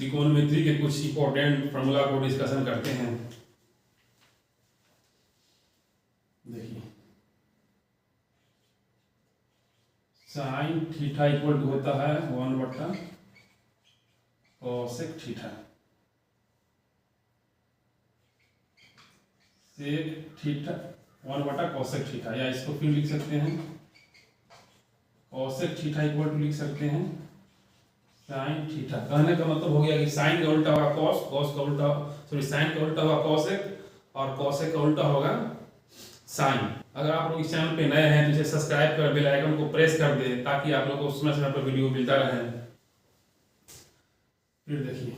त्रिकोणमिति के कुछ important formula को डिस्कशन करते हैं। देखिए साइन थीटा इक्वल टू होता है 1/cosec theta. Sec theta 1/cosec theta, या इसको फिर लिख सकते हैं cosec थीटा इक्वल टू लिख सकते हैं साइन थीटा। कहने का मतलब हो गया कि साइन का उल्टा होगा कॉस, कॉस का उल्टा साइन का उल्टा होगा कॉसेक और कॉसेक का उल्टा होगा साइन। अगर आप लोग इस चैनल पे नए हैं तो इसे सब्सक्राइब कर बेल आइकन को प्रेस कर दें ताकि आप लोगों को समय समय पर वीडियो मिलता रहे। फिर देखिए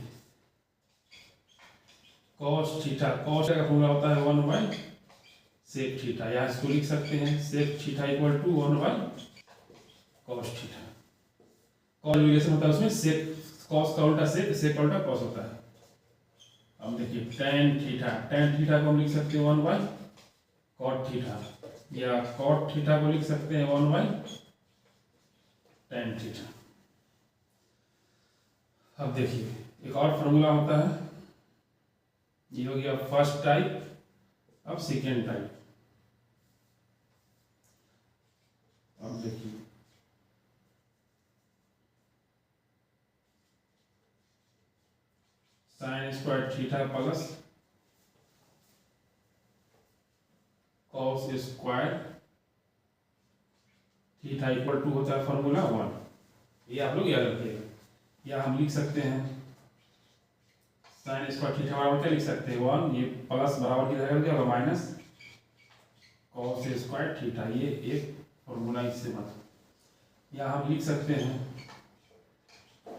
cos थीटा, cos का फॉर्मूला होता है 1/sec थीटा, या इसको लिख सकते हैं sec theta equal to 1/cos theta. Cos relation होता है उसमें sec, cos का उल्टा sec, sec का उल्टा cos होता है। अब देखिए tan थीटा, tan थीटा को हम लिख सकते हैं 1/cot थीटा, या cot थीटा को लिख सकते हैं 1/tan थीटा। अब देखिए एक और फॉर्मूला होता है, ये हो गया फर्स्ट टाइप। अब सेकेंड टाइप, अब देखिए sine square theta plus cos square theta equal to होता है फॉर्मूला 1। ये आप लोग याद रखिएगा। या हम लिख सकते हैं साइन स्क्वायर थीटा बराबर क्या लिख सकते हैं 1, ये प्लस बराबर की जगह क्या होगा माइनस कॉस स्क्वायर थीटा, ये एक फॉर्मूला इससे मतलब। या हम लिख सकते हैं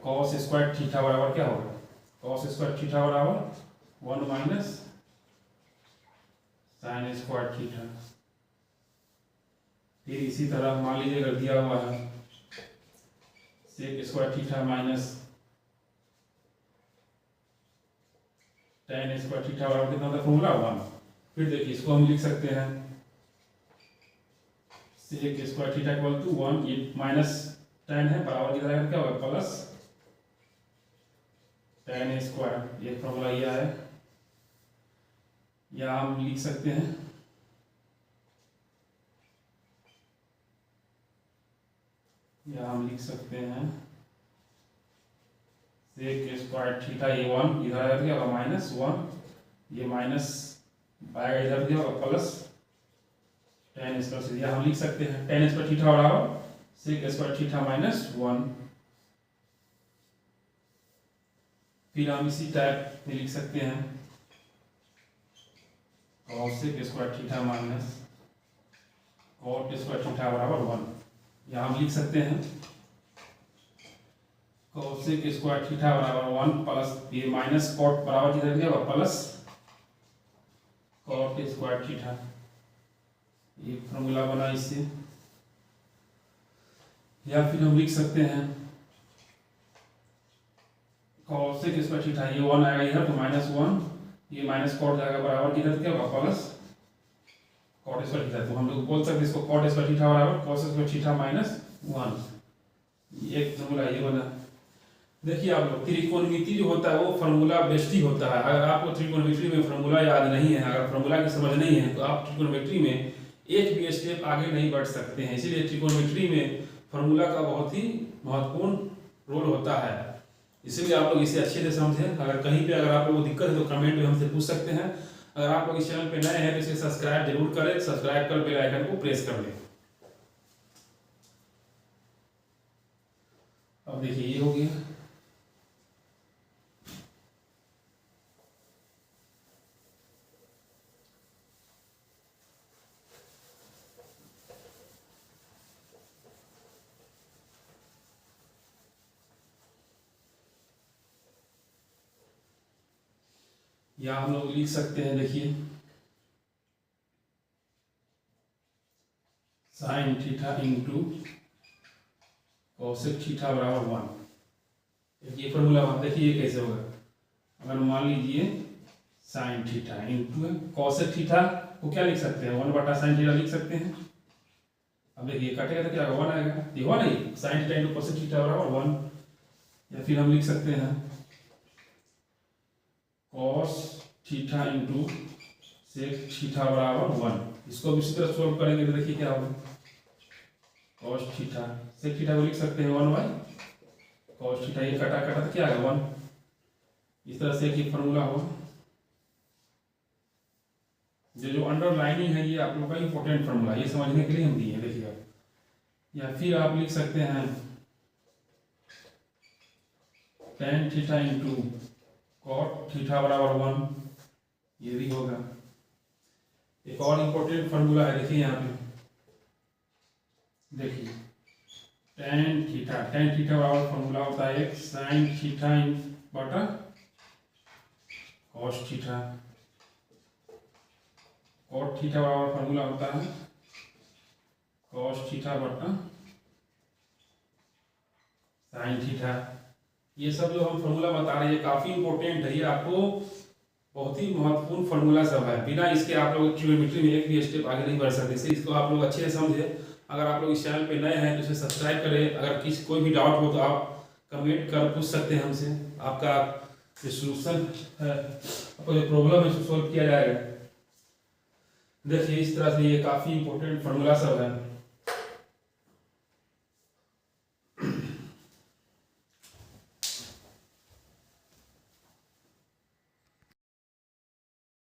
कॉस स्क्वायर थीटा बराबर क्या होगा, कॉस स्क्वायर थीटा बराबर 1 माइनस साइन स्क्वायर थीटा। फिर इसी तरह मान लीजिए अगर दिया हुआ है sec square theta minus tan square theta बराबर कितना होता है फॉर्मूला 1। फिर देखिए इसको हम लिख सकते हैं sec square theta equal to 1, ये माइनस tan है बराबर की जगह क्या होगा प्लस tan स्क्वायर, ये फॉर्मूला यह है। या हम लिख सकते हैं सेक स्क्वायर थीटा, ये 1 इधर आएगा क्या होगा माइनस 1, ये माइनस आएगा इधर क्या होगा प्लस tan स्क्वायर। या हम लिख सकते हैं tan स्क्वायर थीटा बराबर सेक स्क्वायर थीटा माइनस 1। फिर हम इसी टाइप में लिख सकते हैं cosec square theta minus cot square theta बराबर 1। या हम लिख सकते हैं cosec स्क्वायर थीटा बराबर 1 प्लस ये माइनस cot बराबर किधर क्या होगा प्लस cot स्क्वायर थीटा, ये फॉर्मूला बना इससे। या फिर हम लिख सकते हैं cosec स्क्वायर थीटा, ये 1 आएगा इधर तो माइनस 1, ये माइनस cot जाएगा बराबर किधर क्या होगा प्लस cot स्क्वायर थीटा। तो हम लोग बोल सकते हैं इसको cot स्क्वायर थीटा बराबर cos स्क्वायर थीटा माइनस 1, एक फॉर्मूला ये बना। देखिए आप लोग त्रिकोणमिति जो होता है वो फॉर्मूला बेस्ड ही होता है। अगर आपको त्रिकोणमिति में फॉर्मूला याद नहीं है, अगर फॉर्मूला की समझ नहीं है तो आप त्रिकोणमिति में एक भी स्टेप आगे नहीं बढ़ सकते हैं। इसीलिए त्रिकोणमिति में फॉर्मूला का बहुत ही महत्वपूर्ण रोल होता है। इसीलिए आप लोग इसे अच्छे से समझें। अगर कहीं पे अगर आप लोगों को दिक्कत है तो कमेंट में हमसे पूछ सकते हैं। अगर आप लोग इस चैनल पे नए हैं तो इसे सब्सक्राइब जरूर करें, सब्सक्राइब कर बेल आइकन को प्रेस कर लें। अब देखिए ये हो गया। या हम लोग लिख सकते हैं देखिए sign theta into cosec theta बराबर 1। ये फॉर्मूला देखिए ये कैसे होगा। अगर मान लीजिए sign theta into cosec theta को क्या लिख सकते हैं 1/sin थीटा लिख सकते हैं। अब देखिए कटेगा तो क्या होगा 1 आएगा, ये 1 नहीं sine theta into cosec theta बराबर 1। या फिर हम लिख सकते हैं cos theta into sec theta बराबर 1। इसको भी इसी तरह सोल्व करेंगे तो देखिए क्या होगा, कॉस थीटा सेक थीटा को लिख सकते हैं 1 बाई कॉस थीटा, ये कटा कटा तो क्या आएगा 1। इस तरह से एक फॉर्मूला होगा। जो अंडरलाइनिंग है ये आप लोग का इंपॉर्टेंट फॉर्मूला, ये समझने के लिए हम दिए हैं, देखिए आप। या फिर आप लिख सकते हैं tan theta into cot theta बराबर 1, ये भी होगा। एक और इंपॉर्टेंट फॉर्मूला है, देखिए यहाँ पे, देखिए tan थीटा बराबर फॉर्मूला होता है sin थीटा बटा cos थीटा, cot थीटा बराबर फॉर्मूला होता है cos थीटा बटा sin थीटा। ये सब जो हम फॉर्मूला बता रहे हैं काफ़ी इंपॉर्टेंट है, ये आपको बहुत ही महत्वपूर्ण फॉर्मूला सब है। बिना इसके आप लोग ट्रिग्नोमेट्री में एक भी स्टेप आगे नहीं बढ़ सकते। इससे इसको आप लोग अच्छे से समझे। अगर आप लोग इस चैनल पे नए हैं तो इसे सब्सक्राइब करें। अगर किसी कोई भी डाउट हो तो आप कमेंट कर पूछ सकते हैं हमसे, आपका जो सोल्यूशन है, आपको जो प्रॉब्लम है उसको सॉल्व किया जाएगा। देखिए इस तरह से ये काफ़ी इंपॉर्टेंट फॉर्मूला सब है।